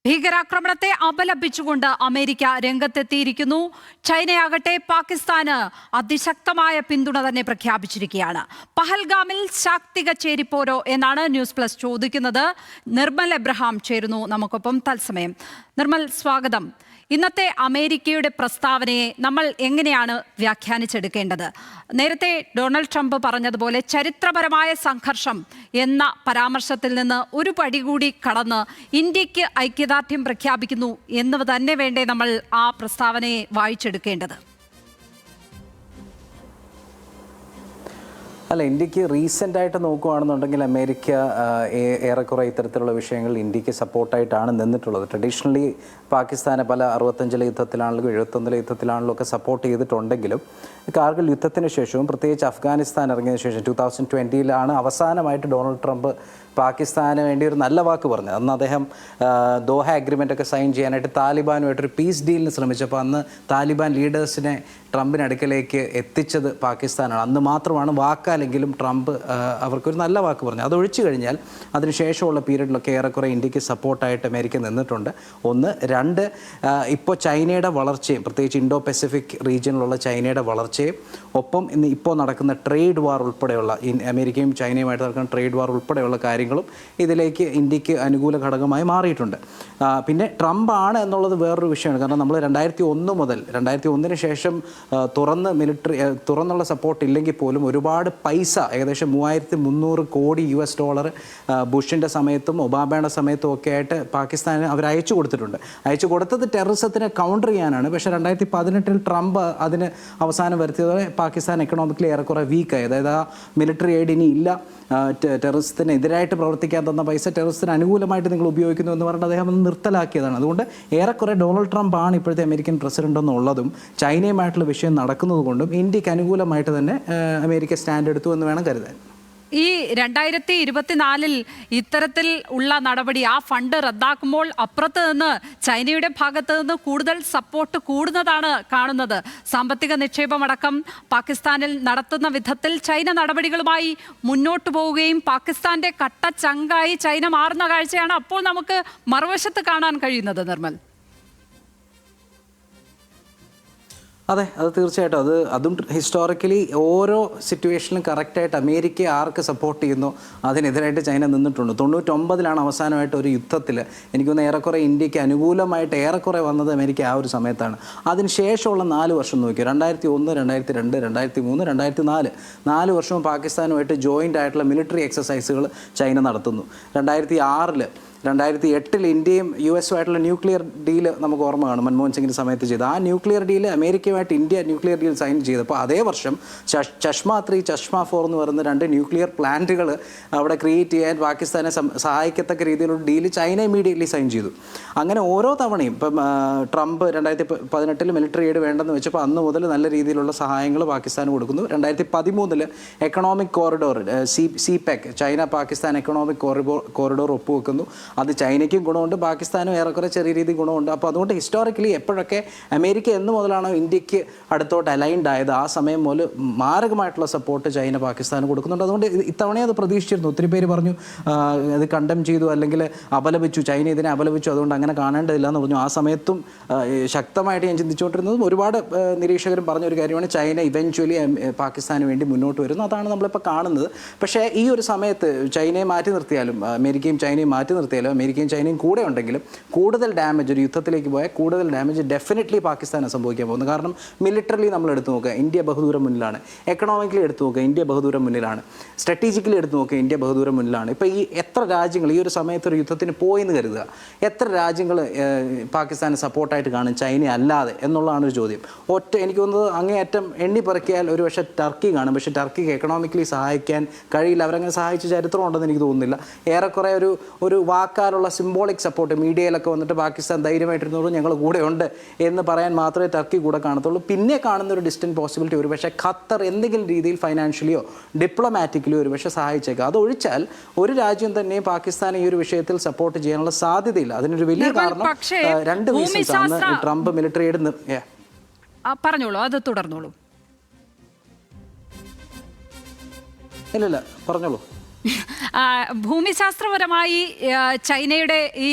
ഭീകരാക്രമണത്തെ അപലപിച്ചുകൊണ്ട് അമേരിക്ക രംഗത്തെത്തിയിരിക്കുന്നു. ചൈനയാകട്ടെ പാകിസ്ഥാന് അതിശക്തമായ പിന്തുണ തന്നെ പ്രഖ്യാപിച്ചിരിക്കുകയാണ്. പഹൽഗാമിൽ ശാക്തിക ചേരിപ്പോരോ എന്നാണ് ന്യൂസ് പ്ലസ് ചോദിക്കുന്നത്. നിർമ്മൽ എബ്രഹാം ചേരുന്നു നമുക്കൊപ്പം തത്സമയം. നിർമ്മൽ, സ്വാഗതം. ഇന്നത്തെ അമേരിക്കയുടെ പ്രസ്താവനയെ നമ്മൾ എങ്ങനെയാണ് വ്യാഖ്യാനിച്ചെടുക്കേണ്ടത്? നേരത്തെ ഡൊണാൾഡ് ട്രംപ് പറഞ്ഞതുപോലെ ചരിത്രപരമായ സംഘർഷം എന്ന പരാമർശത്തിൽ നിന്ന് ഒരു പടി കൂടി കടന്ന് ഇന്ത്യക്ക് ഐക്യദാർഢ്യം പ്രഖ്യാപിക്കുന്നു എന്ന് തന്നെ വേണ്ടേ നമ്മൾ ആ പ്രസ്താവനയെ വായിച്ചെടുക്കേണ്ടത്? അല്ല, ഇന്ത്യക്ക് റീസെൻ്റ് ആയിട്ട് നോക്കുകയാണെന്നുണ്ടെങ്കിൽ അമേരിക്ക ഏറെക്കുറെ ഇത്തരത്തിലുള്ള വിഷയങ്ങൾ ഇന്ത്യക്ക് സപ്പോർട്ടായിട്ടാണ് നിന്നിട്ടുള്ളത്. ട്രഡീഷണലി പാകിസ്ഥാനെ പല 65 യുദ്ധത്തിലാണെങ്കിലും 71 യുദ്ധത്തിലാണെങ്കിലും ഒക്കെ സപ്പോർട്ട് ചെയ്തിട്ടുണ്ടെങ്കിലും കാർഗിൽ യുദ്ധത്തിന് ശേഷവും പ്രത്യേകിച്ച് അഫ്ഗാനിസ്ഥാൻ ഇറങ്ങിയതിനു ശേഷം 2020 അവസാനമായിട്ട് ഡൊണാൾഡ് ട്രംപ് പാകിസ്ഥാന് വേണ്ടി ഒരു നല്ല വാക്ക് പറഞ്ഞത്. അന്ന് അദ്ദേഹം ദോഹ അഗ്രിമെൻ്റ് ഒക്കെ സൈൻ ചെയ്യാനായിട്ട് താലിബാനുമായിട്ടൊരു പീസ് ഡീലിന് ശ്രമിച്ചപ്പോൾ അന്ന് താലിബാൻ ലീഡേഴ്സിനെ ട്രംപിനടുക്കലേക്ക് എത്തിച്ചത് പാകിസ്ഥാനാണ്. അന്ന് മാത്രമാണ് വാക്കാലെങ്കിലും ട്രംപ് അവർക്കൊരു നല്ല വാക്ക് പറഞ്ഞു. അതൊഴിച്ചു കഴിഞ്ഞാൽ അതിനുശേഷമുള്ള പീരീഡിലൊക്കെ ഏറെക്കുറെ ഇന്ത്യക്ക് സപ്പോർട്ടായിട്ട് അമേരിക്ക നിന്നിട്ടുണ്ട്. ഒന്ന്. രണ്ട്, ഇപ്പോൾ ചൈനയുടെ വളർച്ചയും പ്രത്യേകിച്ച് ഇൻഡോ പസഫിക് റീജിയനിലുള്ള ചൈനയുടെ വളർച്ചയും ഒപ്പം ഇപ്പോൾ നടക്കുന്ന ട്രേഡ് വാർ ഉൾപ്പെടെയുള്ള അമേരിക്കയും ചൈനയുമായിട്ട് നടക്കുന്ന ട്രേഡ് വാർ ഉൾപ്പെടെയുള്ള കാര്യങ്ങളും ഇതിലേക്ക് ഇന്ത്യക്ക് അനുകൂല ഘടകമായി മാറിയിട്ടുണ്ട്. പിന്നെ ട്രംപ് ആണ് എന്നുള്ളത് വേറൊരു വിഷയമാണ്. കാരണം നമ്മൾ 2001 മുതൽ 2001 ശേഷം തുറന്നുള്ള സപ്പോർട്ട് ഇല്ലെങ്കിൽ പോലും ഒരുപാട് പൈസ, ഏകദേശം $3,300 കോടി ബുഷിൻ്റെ സമയത്തും ഒബാമയുടെ സമയത്തും ഒക്കെ ആയിട്ട് പാകിസ്ഥാന് അവർ അയച്ചു കൊടുത്തിട്ടുണ്ട്. അയച്ചു കൊടുത്തത് ടെററിസത്തിനെ കൗണ്ടർ ചെയ്യാനാണ്. പക്ഷേ 2018 ട്രംപ് അതിന് അവസാനം വരുത്തിയതോടെ പാകിസ്ഥാൻ എക്കണോമിക്കലി ഏറെക്കുറെ വീക്കായി. അതായത് ആ മിലിറ്ററി എയ്ഡ് ഇനി ഇല്ല, ടെററിസത്തിന് എതിരായിട്ട് പ്രവർത്തിക്കാൻ തന്ന പൈസ ടെററിസത്തിന് അനുകൂലമായിട്ട് നിങ്ങൾ ഉപയോഗിക്കുന്നു എന്ന് പറഞ്ഞിട്ട് അദ്ദേഹം നിർത്തലാക്കിയതാണ്. അതുകൊണ്ട് ഏറെക്കുറെ ഡൊണാൾഡ് ട്രംപ് ആണ് ഇപ്പോഴത്തെ അമേരിക്കൻ പ്രസിഡന്റ് എന്നുള്ളതും ചൈനയുമായിട്ടുള്ള വിഷയം നടക്കുന്നത് കൊണ്ടും ഇന്ത്യക്ക് അനുകൂലമായിട്ട് തന്നെ അമേരിക്ക സ്റ്റാൻഡ് എടുത്തു എന്ന് വേണം കരുതാൻ. ഈ 2024 ഇത്തരത്തിൽ ഉള്ള നടപടി, ആ ഫണ്ട് റദ്ദാക്കുമ്പോൾ അപ്പുറത്ത് നിന്ന് ചൈനയുടെ ഭാഗത്ത് നിന്ന് കൂടുതൽ സപ്പോർട്ട് കൂടുന്നതാണ് കാണുന്നത്. സാമ്പത്തിക നിക്ഷേപമടക്കം പാകിസ്ഥാനിൽ നടത്തുന്ന വിധത്തിൽ ചൈന നടപടികളുമായി മുന്നോട്ട് പോവുകയും പാകിസ്ഥാന്റെ കട്ട ചങ്കായി ചൈന മാറുന്ന കാഴ്ചയാണ് അപ്പോൾ നമുക്ക് മറുവശത്ത് കാണാൻ കഴിയുന്നത്. നിർമ്മൽ, അതെ, അത് തീർച്ചയായിട്ടും അതും ഹിസ്റ്റോറിക്കലി ഓരോ സിറ്റുവേഷനിലും കറക്റ്റായിട്ട് അമേരിക്ക ആർക്ക് സപ്പോർട്ട് ചെയ്യുന്നു അതിനെതിരായിട്ട് ചൈന നിന്നിട്ടുണ്ട്. 99 അവസാനമായിട്ട് ഒരു യുദ്ധത്തിൽ എനിക്കൊന്ന് ഏറെക്കുറെ ഇന്ത്യക്ക് അനുകൂലമായിട്ട് ഏറെക്കുറെ വന്നത് അമേരിക്ക ആ ഒരു സമയത്താണ്. അതിനുശേഷമുള്ള 4 വർഷം നോക്കി, 2001, 2002, 2003, 2004 4 വർഷവും പാകിസ്ഥാനുമായിട്ട് ജോയിൻ്റ് ആയിട്ടുള്ള മിലിറ്ററി എക്സസൈസുകൾ ചൈന നടത്തുന്നു. 2006 2008 ഇന്ത്യയും US-ഉമായിട്ടുള്ള ന്യൂക്ലിയർ ഡീല് നമുക്ക് ഓർമ്മ കാണും, മൻമോഹൻ സിംഗിൻ്റെ സമയത്ത് ചെയ്ത്. ആ ന്യൂക്ലിയർ ഡീല് അമേരിക്കയുമായിട്ട് ഇന്ത്യ ന്യൂക്ലിയർ ഡീൽ സൈൻ ചെയ്തപ്പോൾ അതേ വർഷം ചഷ്മ 3, ചഷ്മ 4 എന്ന് പറയുന്ന 2 ന്യൂക്ലിയർ പ്ലാന്റുകൾ അവിടെ ക്രിയേറ്റ് ചെയ്യാൻ പാകിസ്ഥാനെ സഹായിക്കത്തക്ക രീതിയിലുള്ള ഡീല് ചൈന ഇമ്മീഡിയറ്റ്ലി സൈൻ ചെയ്തു. അങ്ങനെ ഓരോ തവണയും ഇപ്പം ട്രംപ് 2018 മിലിറ്ററി എയ്ഡ് വേണ്ടെന്ന് വെച്ചപ്പോൾ അന്ന് മുതൽ നല്ല രീതിയിലുള്ള സഹായങ്ങൾ പാകിസ്ഥാന് കൊടുക്കുന്നു. 2013 economic corridor CPEC, China Pakistan economic corridor ഒപ്പുവെക്കുന്നു. അത് ചൈനയ്ക്കും ഗുണമുണ്ട്, പാകിസ്ഥാനും ഏറെക്കുറെ ചെറിയ രീതിയിൽ ഗുണമുണ്ട്. അപ്പോൾ അതുകൊണ്ട് ഹിസ്റ്റോറിക്കലി എപ്പോഴൊക്കെ അമേരിക്ക എന്ന് മുതലാണോ ഇന്ത്യക്ക് അടുത്തോട്ട് അലൈൻഡ് ആയത് ആ സമയം മുതൽ മാരകമായിട്ടുള്ള സപ്പോർട്ട് ചൈന പാകിസ്ഥാന് കൊടുക്കുന്നുണ്ട്. അതുകൊണ്ട് ഇത്തവണയും അത് പ്രതീക്ഷിച്ചിരുന്നു. ഒത്തിരി പേര് പറഞ്ഞു അത് കണ്ടം ചെയ്തു അല്ലെങ്കിൽ അപലപിച്ചു, ചൈന ഇതിനെ അപലപിച്ചു, അതുകൊണ്ട് അങ്ങനെ കാണേണ്ടതില്ല എന്ന് പറഞ്ഞു. ആ സമയത്തും ശക്തമായിട്ട് ഞാൻ ചിന്തിച്ചുകൊണ്ടിരുന്നതും ഒരുപാട് നിരീക്ഷകരും പറഞ്ഞൊരു കാര്യമാണ്, ചൈന ഇവൻച്വലി പാകിസ്ഥാന് വേണ്ടി മുന്നോട്ട് വരുന്നു. അതാണ് നമ്മളിപ്പോൾ കാണുന്നത്. പക്ഷേ ഈ ഒരു സമയത്ത് ചൈനയെ മാറ്റി നിർത്തിയാലും അമേരിക്കയും ചൈനയും മാറ്റി നിർത്തിയാലും അമേരിക്കയും ചൈനയും കൂടെ ഉണ്ടെങ്കിലും കൂടുതൽ ഡാമേജ്, ഒരു യുദ്ധത്തിലേക്ക് പോയാൽ കൂടുതൽ ഡാമേജ് ഡെഫിനറ്റ്ലി പാകിസ്ഥാന് സംഭവിക്കാൻ പോകുന്നു. കാരണം മിലിറ്ററിലി നമ്മൾ എടുത്തു നോക്കുക, ഇന്ത്യ ബഹുദൂരം മുന്നിലാണ്. എക്കണോമിക്കലി എടുത്തു നോക്കുക, ഇന്ത്യ ബഹുദൂരം മുന്നിലാണ്. സ്ട്രാറ്റജിക്കലി എടുത്തു നോക്കുക, ഇന്ത്യ ബഹുദൂരം മുന്നിലാണ്. ഇപ്പോൾ ഈ എത്ര രാജ്യങ്ങൾ ഈ ഒരു സമയത്ത് ഒരു യുദ്ധത്തിന് പോയി എന്ന് കരുതുക, എത്ര രാജ്യങ്ങൾ പാകിസ്ഥാന് സപ്പോർട്ടായിട്ട് കാണും ചൈന അല്ലാതെ എന്നുള്ളതാണ് ഒരു ചോദ്യം. എനിക്ക് തോന്നുന്നത് അങ്ങേയറ്റം എണ്ണി പെറുക്കിയാൽ ഒരു പക്ഷേ ടർക്കി കാണും. പക്ഷേ ടർക്കിക്ക് എക്കണോമിക്കലി സഹായിക്കാൻ കഴിയില്ല. അവരങ്ങനെ സഹായിച്ച ചരിത്രം ഉണ്ടെന്ന് എനിക്ക് തോന്നുന്നില്ല. ഏറെക്കുറെ ഒരു വാക്കാലുള്ള സിംബോളിക് സപ്പോർട്ട് മീഡിയയിലൊക്കെ വന്നിട്ട് പാകിസ്ഥാൻ ധൈര്യമായിട്ടിരുന്നോളൂ, ഞങ്ങൾ കൂടെ ഉണ്ട് എന്ന് പറയാൻ മാത്രമേ ടർക്കി കൂടെ കാണത്തുള്ളൂ. പിന്നെ കാണുന്ന ഒരു ഡിസ്റ്റൻറ്റ് പോസിബിലിറ്റി ഒരു പക്ഷേ ഖത്തർ എന്തെങ്കിലും രീതിയിൽ ഫൈനാൻഷ്യലിയോ ഡിപ്ലോമാറ്റിക്കലിയോ ഒരു പക്ഷേ സഹായിച്ചേക്കാം. അതൊഴിച്ചാൽ ഒരു രാജ്യം തന്നെ പാകിസ്ഥാനെ ഈ ഒരു വിഷയത്തിൽ സപ്പോർട്ട് ചെയ്യാനുള്ള സാധ്യതയില്ല. അതിനൊരു വലിയ കാരണം 2 റീസൺസ് ആണ്. ട്രംപ് മിലിറ്ററി എയ്ഡ് പറഞ്ഞോളൂ, അത് തുടർന്നോളൂ. ഇല്ല പറഞ്ഞോളൂ. ഭൂമിശാസ്ത്രപരമായി ചൈനയുടെ ഈ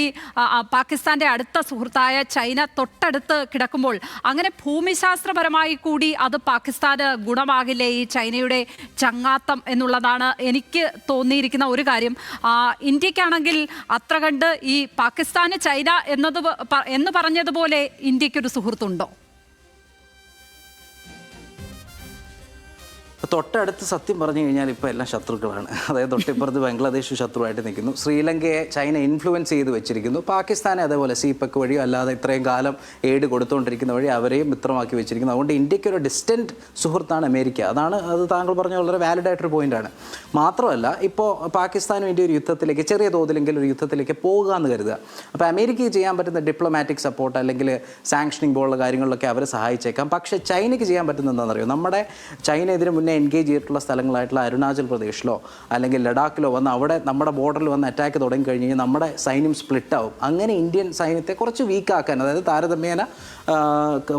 പാകിസ്ഥാന്റെ അടുത്ത സുഹൃത്തായ ചൈന തൊട്ടടുത്ത് കിടക്കുമ്പോൾ അങ്ങനെ ഭൂമിശാസ്ത്രപരമായി കൂടി അത് പാകിസ്ഥാന് ഗുണമാകില്ലേ ഈ ചൈനയുടെ ചങ്ങാത്തം എന്നുള്ളതാണ് എനിക്ക് തോന്നിയിരിക്കുന്ന ഒരു കാര്യം. ഇന്ത്യക്കാണെങ്കിൽ അത്ര കണ്ട് ഈ പാകിസ്ഥാന് ചൈന എന്ന് പറഞ്ഞതുപോലെ ഇന്ത്യക്കൊരു സുഹൃത്തുണ്ടോ? തൊട്ടടുത്ത് സത്യം പറഞ്ഞു കഴിഞ്ഞാൽ ഇപ്പോൾ എല്ലാം ശത്രുക്കളാണ്. അതായത് തൊട്ടിപ്പുറത്ത് ബംഗ്ലാദേശ് ശത്രുവായിട്ട് നിൽക്കുന്നു, ശ്രീലങ്കയെ ചൈന ഇൻഫ്ലുവൻസ് ചെയ്ത് വെച്ചിരിക്കുന്നു, പാകിസ്ഥാനെ അതേപോലെ സിപെക് വഴിയോ അല്ലാതെ ഇത്രയും കാലം എയ്ഡ് കൊടുത്തുകൊണ്ടിരിക്കുന്ന വഴി അവരെയും മിത്രമാക്കി വെച്ചിരിക്കുന്നു. അതുകൊണ്ട് ഇന്ത്യക്ക് ഒരു ഡിസ്റ്റൻറ്റ് സുഹൃത്താണ് അമേരിക്ക. അത് താങ്കൾ പറഞ്ഞ വളരെ വാലിഡ് ആയിട്ടൊരു പോയിന്റാണ്. മാത്രമല്ല ഇപ്പോൾ പാകിസ്ഥാനും ഇന്ത്യ ഒരു യുദ്ധത്തിലേക്ക് ചെറിയ തോതിലെങ്കിലും ഒരു യുദ്ധത്തിലേക്ക് പോകുക എന്ന് കരുതുക. അപ്പോൾ അമേരിക്കയ്ക്ക് ചെയ്യാൻ പറ്റുന്ന ഡിപ്ലോമാറ്റിക് സപ്പോർട്ട് അല്ലെങ്കിൽ സാങ്ഷനിങ് പോലുള്ള കാര്യങ്ങളിലൊക്കെ അവർ സഹായിച്ചേക്കാം. പക്ഷേ ചൈനയ്ക്ക് ചെയ്യാൻ പറ്റുന്ന എന്താണെന്നറിയോ? നമ്മുടെ ചൈന ഇതിന് മുന്നേ എൻഗേജ് ചെയ്തിട്ടുള്ള സ്ഥലങ്ങളായിട്ടുള്ള അരുണാചൽ പ്രദേശിലോ അല്ലെങ്കിൽ ലഡാക്കിലോ വന്ന് അവിടെ നമ്മുടെ ബോർഡറിൽ വന്ന് അറ്റാക്ക് തുടങ്ങി കഴിഞ്ഞ് കഴിഞ്ഞാൽ നമ്മുടെ സൈന്യം സ്പ്ലിറ്റ് ആവും. അങ്ങനെ ഇന്ത്യൻ സൈന്യത്തെ കുറച്ച് വീക്കാക്കാൻ, അതായത് താരതമ്യേന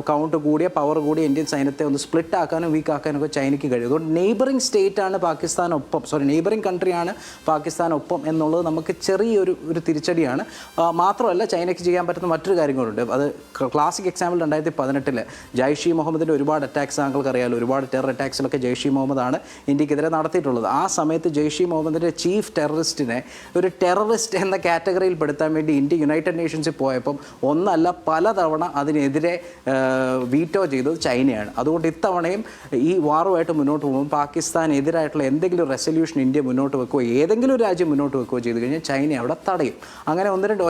കൗണ്ട് കൂടിയ പവർ കൂടിയ ഇന്ത്യൻ സൈന്യത്തെ ഒന്ന് സ്പ്ലിറ്റ് ആക്കാനും വീക്കാക്കാനും ഒക്കെ ചൈനയ്ക്ക് കഴിയും. അതുകൊണ്ട് നെയ്ബറിംഗ് സ്റ്റേറ്റാണ് നെയ്ബറിംഗ് കൺട്രിയാണ് പാകിസ്ഥാനൊപ്പം എന്നുള്ളത് നമുക്ക് ചെറിയൊരു തിരിച്ചടിയാണ്. മാത്രമല്ല ചൈനയ്ക്ക് ചെയ്യാൻ പറ്റുന്ന മറ്റൊരു കാര്യങ്ങളുണ്ട്. അത് ക്ലാസിക് എക്സാമ്പിൾ 2018 ജയ്ഷ് ഇ മുഹമ്മദിൻ്റെ ഒരുപാട് അറ്റാക്സ് താങ്കൾക്ക് അറിയാമല്ലോ. ഒരുപാട് ടെറർ അറ്റാക്സിലൊക്കെ ജയ്ഷ് ഇ മുഹമ്മദാണ് ഇന്ത്യക്കെതിരെ നടത്തിയിട്ടുള്ളത്. ആ സമയത്ത് ജയ്ഷ് ഇ മുഹമ്മദിൻ്റെ ചീഫ് ടെററിസ്റ്റിനെ ഒരു ടെററിസ്റ്റ് എന്ന കാറ്റഗറിയിൽ പെടുത്താൻ വേണ്ടി ഇന്ത്യ യുണൈറ്റഡ് നേഷൻസിൽ പോയപ്പം ഒന്നല്ല പലതവണ അതിനെതിരെ വീറ്റോ ചെയ്തത് ചൈനയാണ്. അതുകൊണ്ട് ഇത്തവണയും ഈ വാറുമായിട്ട് മുന്നോട്ട് പോകുമ്പോൾ പാകിസ്ഥാനെതിരായിട്ടുള്ള എന്തെങ്കിലും റെസൊല്യൂഷൻ ഇന്ത്യ മുന്നോട്ട് വെക്കുകയോ ഏതെങ്കിലും ഒരു രാജ്യം മുന്നോട്ട് വെക്കുകയോ ചെയ്ത് കഴിഞ്ഞാൽ ചൈന അവിടെ തടയും. അങ്ങനെ ഒന്ന് രണ്ട്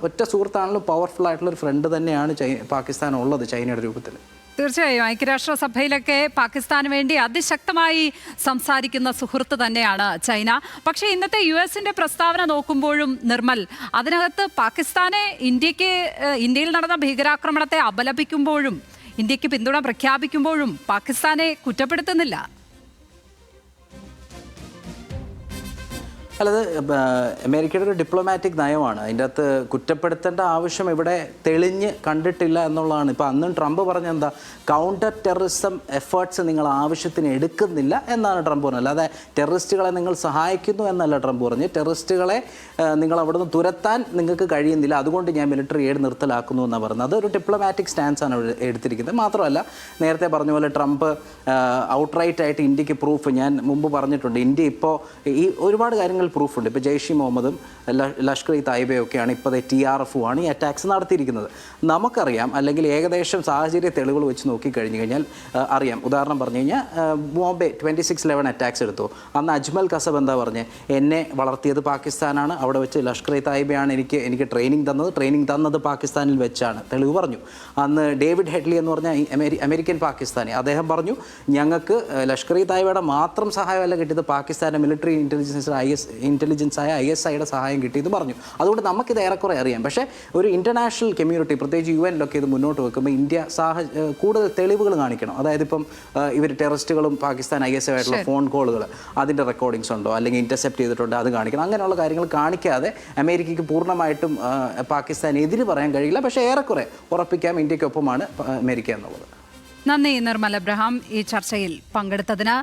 ഒറ്റ സുഹൃത്താണെങ്കിലും പവർഫുൾ ആയിട്ടുള്ള ഒരു ഫ്രണ്ട് തന്നെയാണ് പാകിസ്ഥാൻ ഉള്ളത് ചൈനയുടെ രൂപത്തിൽ. തീർച്ചയായും ഐക്യരാഷ്ട്രസഭയിലൊക്കെ പാകിസ്ഥാന് വേണ്ടി അതിശക്തമായി സംസാരിക്കുന്ന സുഹൃത്ത് തന്നെയാണ് ചൈന. പക്ഷേ ഇന്നത്തെ US-ന്റെ പ്രസ്താവന നോക്കുമ്പോഴും നിർമ്മൽ, അതിനകത്ത് പാകിസ്ഥാനെ ഇന്ത്യയിൽ നടന്ന ഭീകരാക്രമണത്തെ അപലപിക്കുമ്പോഴും ഇന്ത്യക്ക് പിന്തുണ പ്രഖ്യാപിക്കുമ്പോഴും പാകിസ്ഥാനെ കുറ്റപ്പെടുത്തുന്നില്ല. അല്ലത് അമേരിക്കയുടെ ഒരു ഡിപ്ലോമാറ്റിക് നയമാണ്. അതിൻ്റെ അകത്ത് കുറ്റപ്പെടുത്തേണ്ട ആവശ്യം ഇവിടെ തെളിഞ്ഞ് കണ്ടിട്ടില്ല എന്നുള്ളതാണ്. ഇപ്പോൾ അന്നും ട്രംപ് പറഞ്ഞ എന്താ, കൗണ്ടർ ടെററിസം എഫേർട്സ് നിങ്ങൾ ആവശ്യത്തിന് എടുക്കുന്നില്ല എന്നാണ് ട്രംപ് പറഞ്ഞത്. അല്ലാതെ ടെററിസ്റ്റുകളെ നിങ്ങൾ സഹായിക്കുന്നു എന്നല്ല ട്രംപ് പറഞ്ഞ്. ടെററിസ്റ്റുകളെ നിങ്ങൾ അവിടുന്ന് തുരത്താൻ നിങ്ങൾക്ക് കഴിയുന്നില്ല, അതുകൊണ്ട് ഞാൻ മിലിറ്ററി എയ്ഡ് നിർത്തലാക്കുന്നു എന്നാണ് പറഞ്ഞത്. അതൊരു ഡിപ്ലോമാറ്റിക് സ്റ്റാൻസാണ് എടുത്തിരിക്കുന്നത്. മാത്രമല്ല നേരത്തെ പറഞ്ഞ പോലെ ട്രംപ് ഔട്ട്റൈറ്റ് ആയിട്ട് ഇന്ത്യക്ക് പ്രൂഫ്, ഞാൻ മുമ്പ് പറഞ്ഞിട്ടുണ്ട്, ഇന്ത്യ ഇപ്പോൾ ഈ ഒരുപാട് കാര്യങ്ങൾ പ്രൂഫുണ്ട്. ഇപ്പോൾ ജയ്ഷ് ഇ മുഹമ്മദും ലഷ്കർ ഇ തായിബയൊക്കെയാണ് ഇപ്പോൾ TRF ആണ് ഈ അറ്റാക്സ് നടത്തിയിരിക്കുന്നത്. നമുക്കറിയാം, അല്ലെങ്കിൽ ഏകദേശം സാഹചര്യ തെളിവുകൾ വെച്ച് നോക്കിക്കഴിഞ്ഞ് കഴിഞ്ഞാൽ അറിയാം. ഉദാഹരണം പറഞ്ഞു കഴിഞ്ഞാൽ ബോംബെ 26/11 അറ്റാക്സ് എടുത്തു. അന്ന് അജ്മൽ കസബ് എന്താ പറഞ്ഞ്, എന്നെ വളർത്തിയത് പാകിസ്ഥാനാണ്, അവിടെ വെച്ച് ലഷ്കർ ഇ തായിബയാണ് എനിക്ക് ട്രെയിനിങ് തന്നത് പാകിസ്ഥാനിൽ വെച്ചാണ് തെളിവ് പറഞ്ഞു. അന്ന് ഡേവിഡ് ഹെഡ്ലി എന്ന് പറഞ്ഞ അമേരിക്കൻ പാകിസ്ഥാനി, അദ്ദേഹം പറഞ്ഞു ഞങ്ങൾക്ക് ലഷ്കർ ഇ തായിബയുടെ മാത്രം സഹായമല്ല കിട്ടിയത്, പാകിസ്ഥാൻ്റെ മിലിറ്ററി ഇൻ്റലിജൻസായ ISIയുടെ സഹായം കിട്ടിയെന്ന് പറഞ്ഞു. അതുകൊണ്ട് നമുക്കിത് ഏറെക്കുറെ അറിയാം. പക്ഷേ ഒരു ഇൻ്റർനാഷണൽ കമ്മ്യൂണിറ്റി, പ്രത്യേകിച്ച് UN-ലൊക്കെ ഇത് മുന്നോട്ട് വെക്കുമ്പോൾ ഇന്ത്യ കൂടുതൽ തെളിവുകൾ കാണിക്കണം. അതായത് ഇപ്പം ഇവർ ടെററിസ്റ്റുകളും പാകിസ്ഥാൻ ISI ആയിട്ടുള്ള ഫോൺ കോളുകൾ, അതിൻ്റെ റെക്കോർഡിങ്സ് ഉണ്ടോ അല്ലെങ്കിൽ ഇൻ്റർസെപ്റ്റ് ചെയ്തിട്ടുണ്ടോ അത് കാണിക്കണം. അങ്ങനെയുള്ള കാര്യങ്ങൾ കാണിക്കാതെ അമേരിക്കയ്ക്ക് പൂർണ്ണമായിട്ടും പാകിസ്ഥാൻ എതിര് പറയാൻ കഴിയില്ല. പക്ഷേ ഏറെക്കുറെ ഉറപ്പിക്കാം ഇന്ത്യക്കൊപ്പമാണ് അമേരിക്ക എന്നുള്ളത്. നന്ദി നിർമ്മൽ എബ്രഹാം ഈ ചർച്ചയിൽ പങ്കെടുത്തതിന്.